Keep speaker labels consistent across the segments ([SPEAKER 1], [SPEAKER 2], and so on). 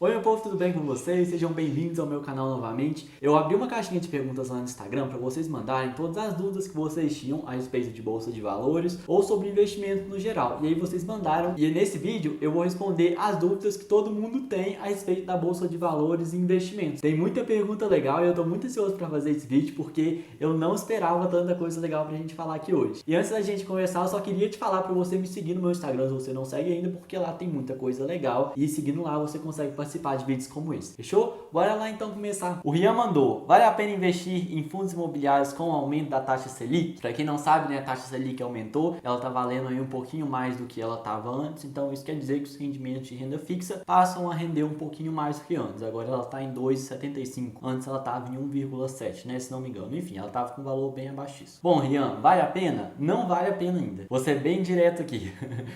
[SPEAKER 1] Oi meu povo, tudo bem com vocês? Sejam bem-vindos ao meu canal novamente. Eu abri uma caixinha de perguntas lá no Instagram para vocês mandarem todas as dúvidas que vocês tinham a respeito de bolsa de valores ou sobre investimento no geral. E aí vocês mandaram e nesse vídeo eu vou responder as dúvidas que todo mundo tem a respeito da bolsa de valores e investimentos. Tem muita pergunta legal e eu tô muito ansioso para fazer esse vídeo porque eu não esperava tanta coisa legal pra gente falar aqui hoje. E antes da gente conversar, eu só queria te falar para você me seguir no meu Instagram se você não segue ainda, porque lá tem muita coisa legal e seguindo lá você consegue participar de vídeos como esse, fechou? Bora lá então começar. O Rian mandou: vale a pena investir em fundos imobiliários com o aumento da taxa Selic? Para quem não sabe, né, a taxa Selic aumentou, ela tá valendo aí um pouquinho mais do que ela estava antes, então isso quer dizer que os rendimentos de renda fixa passam a render um pouquinho mais do que antes. Agora ela tá em 2,75, antes ela tava em 1,7, né, se não me engano. Enfim, ela tava com um valor bem abaixo disso. Bom, Rian, vale a pena? Não vale a pena ainda. Vou ser bem direto aqui.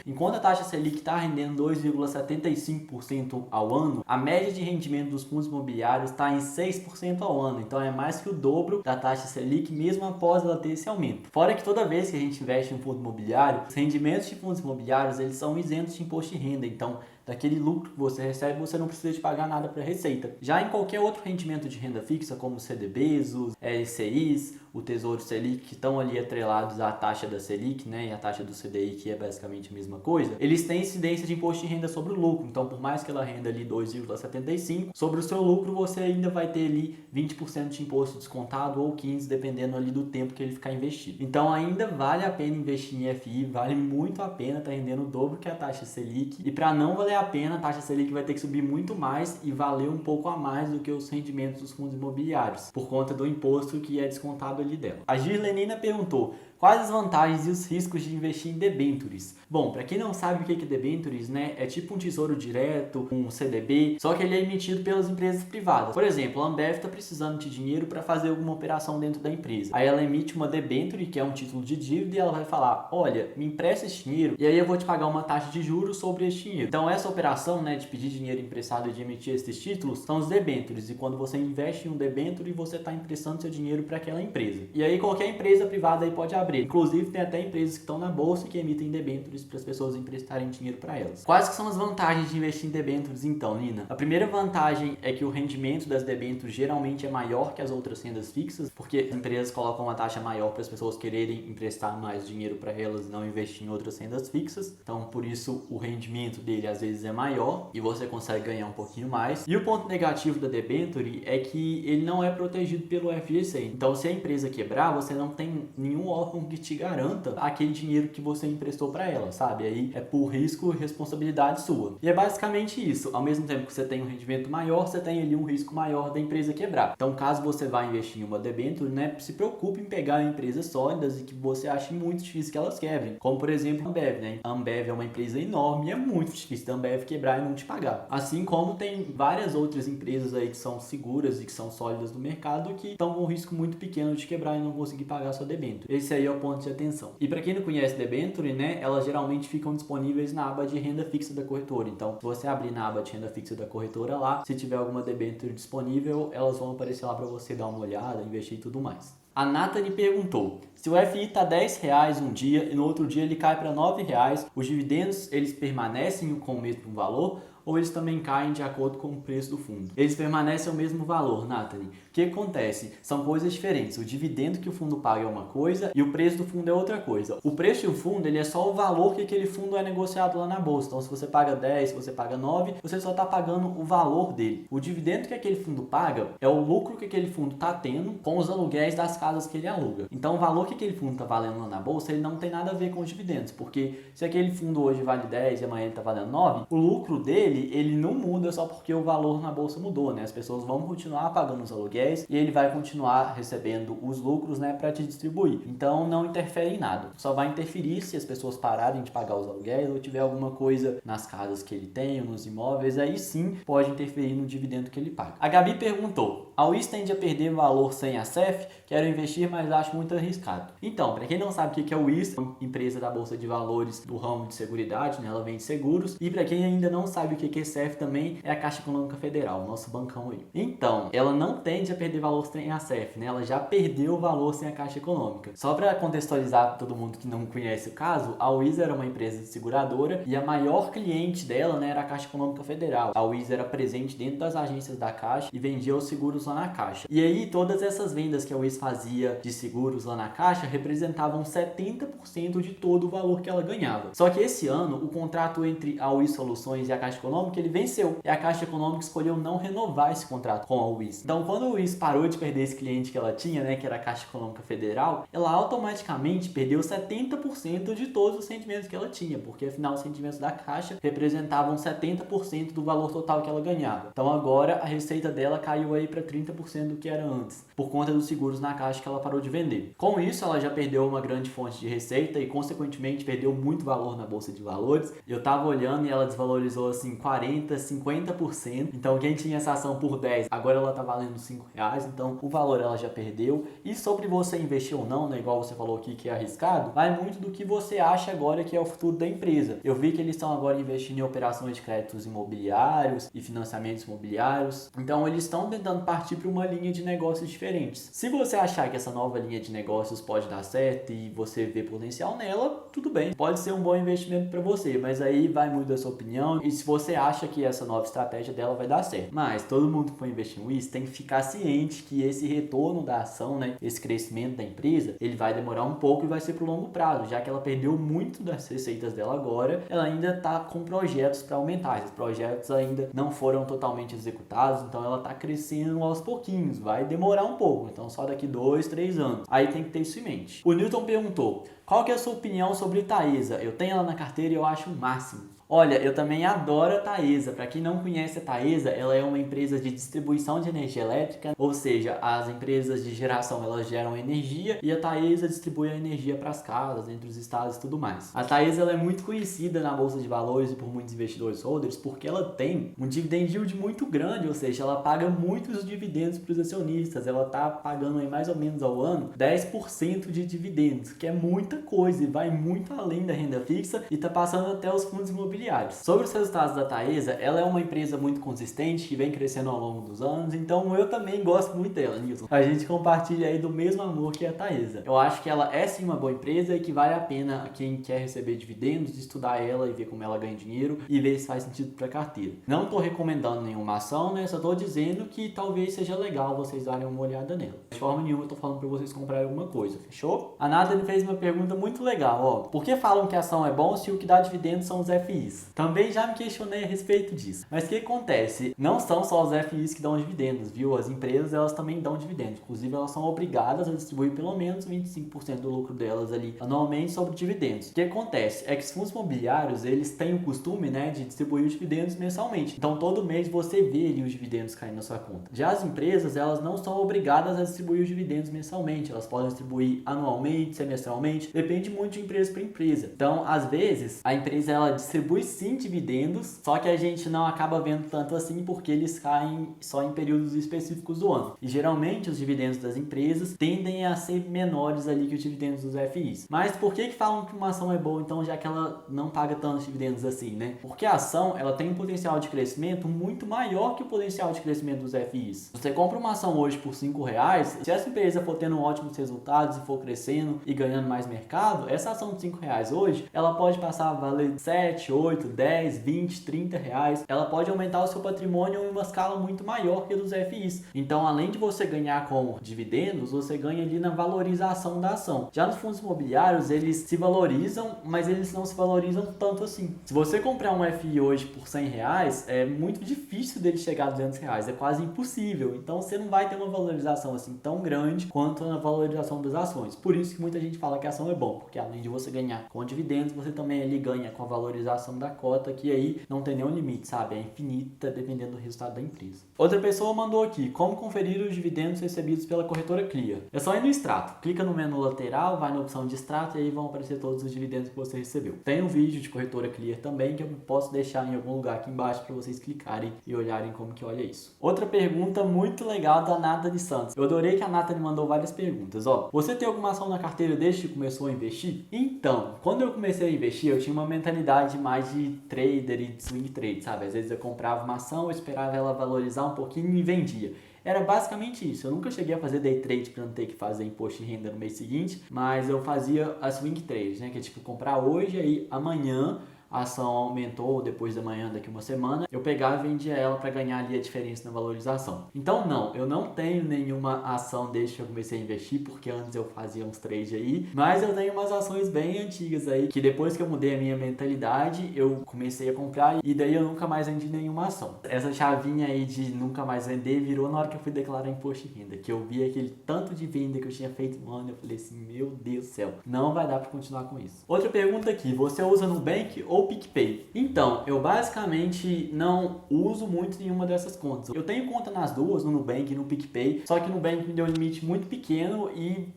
[SPEAKER 1] Enquanto a taxa Selic tá rendendo 2,75% ao ano, a média de rendimento dos fundos imobiliários está em 6% ao ano, então é mais que o dobro da taxa Selic, mesmo após ela ter esse aumento. Fora que toda vez que a gente investe em um fundo imobiliário, os rendimentos de fundos imobiliários eles são isentos de imposto de renda, então daquele lucro que você recebe, você não precisa de pagar nada para a Receita. Já em qualquer outro rendimento de renda fixa, como os CDBs, os LCIs, o Tesouro Selic, que estão ali atrelados à taxa da Selic, né, e a taxa do CDI, que é basicamente a mesma coisa, eles têm incidência de imposto de renda sobre o lucro. Então, por mais que ela renda ali 2,75, sobre o seu lucro você ainda vai ter ali 20% de imposto descontado ou 15%, dependendo ali do tempo que ele ficar investido. Então, ainda vale a pena investir em FI, vale muito a pena, tá rendendo o dobro que a taxa Selic. E para não valer a pena, a taxa Selic vai ter que subir muito mais e valer um pouco a mais do que os rendimentos dos fundos imobiliários, por conta do imposto que é descontado ali dela. A Girlenina perguntou: quais as vantagens e os riscos de investir em debêntures? Bom, para quem não sabe o que é debêntures, né, é tipo um tesouro direto, um CDB, só que ele é emitido pelas empresas privadas. Por exemplo, a Ambev está precisando de dinheiro para fazer alguma operação dentro da empresa. Aí ela emite uma debênture, que é um título de dívida, e ela vai falar: olha, me empresta esse dinheiro e aí eu vou te pagar uma taxa de juros sobre esse dinheiro. Então essa operação, né, de pedir dinheiro emprestado e de emitir esses títulos são os debêntures. E quando você investe em um debênture, você está emprestando seu dinheiro para aquela empresa. E aí qualquer empresa privada aí pode abrir. Inclusive, tem até empresas que estão na bolsa que emitem debêntures para as pessoas emprestarem dinheiro para elas. Quais que são as vantagens de investir em debêntures então, Nina? A primeira vantagem é que o rendimento das debêntures geralmente é maior que as outras rendas fixas, porque as empresas colocam uma taxa maior para as pessoas quererem emprestar mais dinheiro para elas e não investir em outras rendas fixas. Então, por isso, o rendimento dele às vezes é maior e você consegue ganhar um pouquinho mais. E o ponto negativo da debênture é que ele não é protegido pelo FGC. Então, se a empresa quebrar, você não tem nenhum órgão que te garanta aquele dinheiro que você emprestou para ela, sabe? Aí é por risco e responsabilidade sua. E é basicamente isso. Ao mesmo tempo que você tem um rendimento maior, você tem ali um risco maior da empresa quebrar. Então, caso você vá investir em uma debênture, né, se preocupe em pegar empresas sólidas e que você ache muito difícil que elas quebrem. Como, por exemplo, a Ambev, né? A Ambev é uma empresa enorme e é muito difícil da Ambev quebrar e não te pagar. Assim como tem várias outras empresas aí que são seguras e que são sólidas no mercado que estão com um risco muito pequeno de quebrar e não conseguir pagar sua debênture. Esse aí é o ponto de atenção. E para quem não conhece debênture, né, elas geralmente ficam disponíveis na aba de renda fixa da corretora. Então, se você abrir na aba de renda fixa da corretora lá, se tiver alguma debênture disponível, elas vão aparecer lá para você dar uma olhada, investir e tudo mais. A Nathalie perguntou: se o FI está R$10 um dia e no outro dia ele cai para R$9, os dividendos eles permanecem com o mesmo valor ou eles também caem de acordo com o preço do fundo? Eles permanecem ao mesmo valor, Nathalie. O que acontece? São coisas diferentes. O dividendo que o fundo paga é uma coisa e o preço do fundo é outra coisa. O preço do fundo ele é só o valor que aquele fundo é negociado lá na bolsa. Então, se você paga 10, se você paga 9, você só está pagando o valor dele. O dividendo que aquele fundo paga é o lucro que aquele fundo está tendo com os aluguéis das casas que ele aluga. Então, o valor que aquele fundo está valendo lá na bolsa, ele não tem nada a ver com os dividendos, porque se aquele fundo hoje vale 10 e amanhã ele está valendo 9, o lucro dele ele não muda só porque o valor na bolsa mudou, né? As pessoas vão continuar pagando os aluguéis e ele vai continuar recebendo os lucros, né, para te distribuir. Então não interfere em nada. Só vai interferir se as pessoas pararem de pagar os aluguéis ou tiver alguma coisa nas casas que ele tem ou nos imóveis, aí sim pode interferir no dividendo que ele paga. A Gabi perguntou: a Wiz tende a perder valor sem a CEF, quero investir, mas acho muito arriscado. Então, para quem não sabe o que é o Wiz, é uma empresa da Bolsa de Valores do ramo de seguridade, né? Ela vende seguros. E para quem ainda não sabe o que é CEF também, é a Caixa Econômica Federal, nosso bancão aí. Então, ela não tende a perder valor sem a CEF, né? Ela já perdeu o valor sem a Caixa Econômica. Só para contextualizar para todo mundo que não conhece o caso, a Wiz era uma empresa de seguradora e a maior cliente dela, né, era a Caixa Econômica Federal. A Wiz era presente dentro das agências da Caixa e vendia os seguros lá na Caixa. E aí, todas essas vendas que a Wiz fazia de seguros lá na Caixa representavam 70% de todo o valor que ela ganhava. Só que esse ano, o contrato entre a Wiz Soluções e a Caixa Econômica, ele venceu. E a Caixa Econômica escolheu não renovar esse contrato com a Wiz. Então, quando a Wiz parou de perder esse cliente que ela tinha, né, que era a Caixa Econômica Federal, ela automaticamente perdeu 70% de todos os rendimentos que ela tinha, porque afinal os rendimentos da Caixa representavam 70% do valor total que ela ganhava. Então agora a receita dela caiu aí para 30% do que era antes, por conta dos seguros na Caixa que ela parou de vender. Com isso, ela já perdeu uma grande fonte de receita e consequentemente perdeu muito valor na Bolsa de Valores. Eu tava olhando e ela desvalorizou assim 40, 50%. Então quem tinha essa ação por 10, agora ela tá valendo R$5, então o valor ela já perdeu. E sobre você investir ou não, né, igual você falou aqui que é arriscado, vai muito do que você acha agora que é o futuro da empresa. Eu vi que eles estão agora investindo em operações de créditos imobiliários e financiamentos imobiliários. Então eles estão tentando partir para uma linha de negócios diferentes. Se você achar que essa nova linha de negócios pode dar certo e você vê potencial nela, tudo bem. Pode ser um bom investimento para você, mas aí vai muito da sua opinião e se você acha que essa nova estratégia dela vai dar certo. Mas todo mundo que for investir em Wiz tem que ficar ciente que esse retorno da ação, né, esse crescimento da empresa, ele vai demorar um pouco e vai ser pro longo prazo, já que ela perdeu muito das receitas dela agora, ela ainda está com projetos para aumentar. Esses projetos ainda não foram totalmente executados, então ela está crescendo aos pouquinhos, vai demorar um pouco, então só daqui 2, 3 anos. Aí tem que ter isso em mente. O Newton perguntou: qual que é a sua opinião sobre Taesa? Eu tenho ela na carteira e eu acho o máximo. Olha, eu também adoro a Taesa. Para quem não conhece a Taesa, ela é uma empresa de distribuição de energia elétrica, ou seja, as empresas de geração elas geram energia e a Taesa distribui a energia para as casas, entre os estados e tudo mais. A Taesa ela é muito conhecida na Bolsa de Valores e por muitos investidores holders porque ela tem um dividend yield muito grande, ou seja, ela paga muitos dividendos para os acionistas. Ela está pagando aí mais ou menos ao ano 10% de dividendos, que é muita coisa e vai muito além da renda fixa e está passando até os fundos imobiliários. Sobre os resultados da Taesa, ela é uma empresa muito consistente que vem crescendo ao longo dos anos, então eu também gosto muito dela, Nilson. A gente compartilha aí do mesmo amor que a Taesa. Eu acho que ela é sim uma boa empresa e que vale a pena quem quer receber dividendos estudar ela e ver como ela ganha dinheiro e ver se faz sentido para a carteira. Não estou recomendando nenhuma ação, né? Só estou dizendo que talvez seja legal vocês darem uma olhada nela. De forma nenhuma eu estou falando para vocês comprarem alguma coisa, fechou? A Nathalie fez uma pergunta muito legal, ó. Por que falam que a ação é bom se o que dá dividendos são os FIs? Também já me questionei a respeito disso. Mas o que acontece? Não são só os FIs que dão dividendos, viu? As empresas elas também dão dividendos. Inclusive elas são obrigadas a distribuir pelo menos 25% do lucro delas ali anualmente sobre dividendos. O que acontece? É que os fundos imobiliários eles têm o costume, né, de distribuir os dividendos mensalmente. Então todo mês você vê ali os dividendos caindo na sua conta. Já as empresas elas não são obrigadas a distribuir os dividendos mensalmente. Elas podem distribuir anualmente, semestralmente. Depende muito de empresa para empresa. Então às vezes a empresa ela distribui sim dividendos, só que a gente não acaba vendo tanto assim porque eles caem só em períodos específicos do ano. E geralmente os dividendos das empresas tendem a ser menores ali que os dividendos dos FIs. Mas por que falam que uma ação é boa então, já que ela não paga tantos dividendos assim, né? Porque a ação ela tem um potencial de crescimento muito maior que o potencial de crescimento dos FIs. Você compra uma ação hoje por R$5, se essa empresa for tendo ótimos resultados e for crescendo e ganhando mais mercado, essa ação de R$5 hoje, ela pode passar a valer 7, 8, 10, 20, 30 reais. Ela pode aumentar o seu patrimônio em uma escala muito maior que a dos FIs. Então, além de você ganhar com dividendos, você ganha ali na valorização da ação. Já nos fundos imobiliários, eles se valorizam, mas eles não se valorizam tanto assim. Se você comprar um FI hoje por R$100, é muito difícil dele chegar a R$200. É quase impossível. Então, você não vai ter uma valorização assim tão grande quanto na valorização das ações. Por isso que muita gente fala que a ação é bom, porque além de você ganhar com dividendos, você também ali ganha com a valorização valorização da cota, que aí não tem nenhum limite, sabe? É infinita dependendo do resultado da empresa. Outra pessoa mandou aqui, como conferir os dividendos recebidos pela corretora Clear. É só ir no extrato, clica no menu lateral, vai na opção de extrato e aí vão aparecer todos os dividendos que você recebeu. Tem um vídeo de corretora Clear também que eu posso deixar em algum lugar aqui embaixo para vocês clicarem e olharem como que olha isso. Outra pergunta muito legal da Nathalie Santos. Eu adorei que a Nathalie mandou várias perguntas. Ó, você tem alguma ação na carteira desde que começou a investir? Então, quando eu comecei a investir, eu tinha uma mentalidade mais de trader e de swing trade, sabe? Às vezes eu comprava uma ação, eu esperava ela valorizar um pouquinho e vendia. Era basicamente isso. Eu nunca cheguei a fazer day trade para não ter que fazer imposto de renda no mês seguinte, mas eu fazia a swing trade, né? Que é tipo comprar hoje e amanhã a ação aumentou depois da manhã, daqui uma semana, eu pegava e vendia ela para ganhar ali a diferença na valorização. Então não, eu não tenho nenhuma ação desde que eu comecei a investir, porque antes eu fazia uns trades aí, mas eu tenho umas ações bem antigas aí, que depois que eu mudei a minha mentalidade, eu comecei a comprar e daí eu nunca mais vendi nenhuma ação. Essa chavinha aí de nunca mais vender virou na hora que eu fui declarar imposto de renda, que eu vi aquele tanto de venda que eu tinha feito no ano, eu falei assim, meu Deus do céu, não vai dar para continuar com isso. Outra pergunta aqui, você usa Nubank ou PicPay? Então, eu basicamente não uso muito nenhuma dessas contas. Eu tenho conta nas duas, no Nubank e no PicPay, só que no Nubank me deu um limite muito pequeno e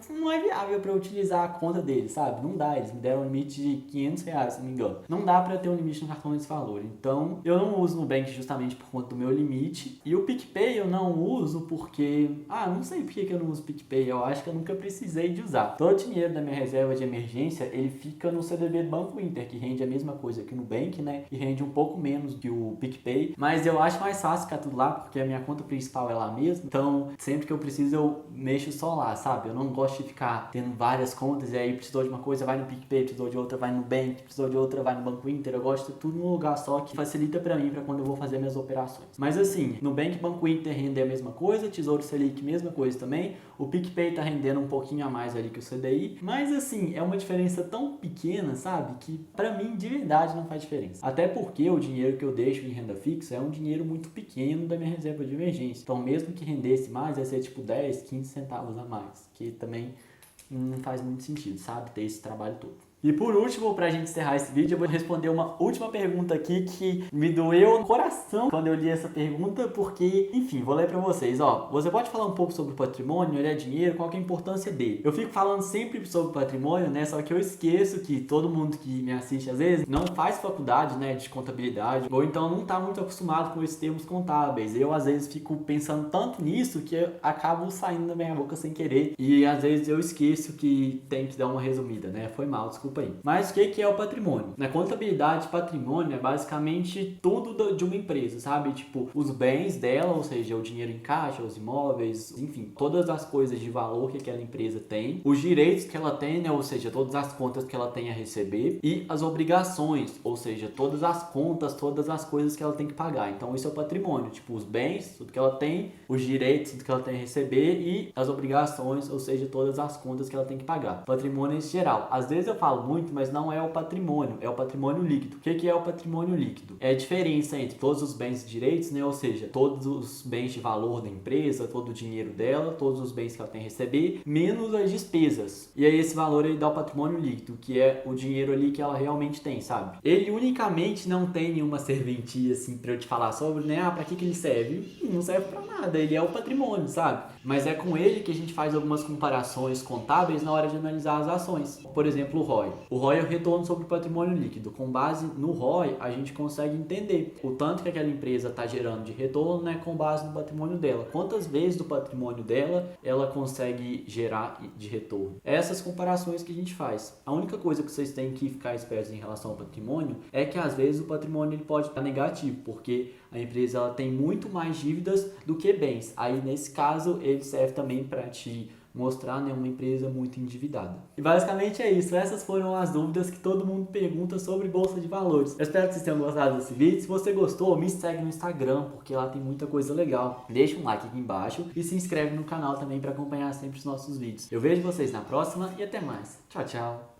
[SPEAKER 1] não é viável para eu utilizar a conta deles, sabe? Não dá, eles me deram um limite de R$500, se não me engano. Não dá para ter um limite no cartão desse valor. Então, eu não uso o Nubank justamente por conta do meu limite. E o PicPay eu não uso porque... não sei por que eu não uso o PicPay. Eu acho que eu nunca precisei de usar. Todo o dinheiro da minha reserva de emergência, ele fica no CDB do Banco Inter, que rende a mesma coisa que no Nubank, né? E rende um pouco menos que o PicPay. Mas eu acho mais fácil ficar tudo lá, porque a minha conta principal é lá mesmo. Então, sempre que eu preciso, eu mexo só lá, sabe? Eu não gosto de ficar tendo várias contas e aí precisou de uma coisa, vai no PicPay, precisou de outra, vai no Nubank, precisou de outra, vai no Banco Inter. Eu gosto de tudo num lugar só, que facilita pra mim, pra quando eu vou fazer minhas operações. Mas assim, Nubank, Banco Inter rende a mesma coisa, Tesouro Selic, mesma coisa também. O PicPay tá rendendo um pouquinho a mais ali que o CDI. Mas assim, é uma diferença tão pequena, sabe? Que pra mim, de verdade, não faz diferença. Até porque o dinheiro que eu deixo em renda fixa é um dinheiro muito pequeno da minha reserva de emergência. Então, mesmo que rendesse mais, vai ser tipo 10, 15 centavos a mais. Que também não faz muito sentido, sabe? Ter esse trabalho todo. E por último, pra gente encerrar esse vídeo, eu vou responder uma última pergunta aqui que me doeu no coração quando eu li essa pergunta, porque, enfim, vou ler pra vocês, ó. Você pode falar um pouco sobre o patrimônio, ele é dinheiro, qual que é a importância dele? Eu fico falando sempre sobre patrimônio, né, só que eu esqueço que todo mundo que me assiste às vezes não faz faculdade, né, de contabilidade, ou então não tá muito acostumado com esses termos contábeis. Eu, às vezes, fico pensando tanto nisso que eu acabo saindo da minha boca sem querer, e às vezes eu esqueço que tem que dar uma resumida, né, foi mal, desculpa aí. Mas o que é o patrimônio? Na contabilidade, patrimônio é basicamente tudo de uma empresa, sabe? Tipo, os bens dela, ou seja, o dinheiro em caixa, os imóveis, enfim, todas as coisas de valor que aquela empresa tem, os direitos que ela tem, né? Ou seja, todas as contas que ela tem a receber e as obrigações, ou seja, todas as contas, todas as coisas que ela tem que pagar. Então, isso é o patrimônio, tipo, os bens, tudo que ela tem, os direitos, tudo que ela tem a receber e as obrigações, ou seja, todas as contas que ela tem que pagar. Patrimônio em geral. Às vezes eu falo muito, mas não é o patrimônio, é o patrimônio líquido. O que é o patrimônio líquido? É a diferença entre todos os bens e direitos, né? Ou seja, todos os bens de valor da empresa, todo o dinheiro dela, todos os bens que ela tem a receber, menos as despesas. E aí esse valor ele dá o patrimônio líquido, que é o dinheiro ali que ela realmente tem, sabe? Ele unicamente não tem nenhuma serventia assim pra eu te falar sobre, né? Pra que ele serve? Não serve pra nada, ele é o patrimônio, sabe? Mas é com ele que a gente faz algumas comparações contábeis na hora de analisar as ações. Por exemplo, o ROI. O ROI é o retorno sobre o patrimônio líquido. Com base no ROI, a gente consegue entender o tanto que aquela empresa está gerando de retorno, né, com base no patrimônio dela. Quantas vezes do patrimônio dela ela consegue gerar de retorno. Essas comparações que a gente faz. A única coisa que vocês têm que ficar espertos em relação ao patrimônio é que às vezes o patrimônio ele pode estar negativo, porque a empresa ela tem muito mais dívidas do que bens. Aí nesse caso ele serve também para te mostrar, né, uma empresa muito endividada. E basicamente é isso. Essas foram as dúvidas que todo mundo pergunta sobre Bolsa de Valores. Eu espero que vocês tenham gostado desse vídeo. Se você gostou, me segue no Instagram, porque lá tem muita coisa legal. Deixa um like aqui embaixo e se inscreve no canal também para acompanhar sempre os nossos vídeos. Eu vejo vocês na próxima e até mais. Tchau, tchau!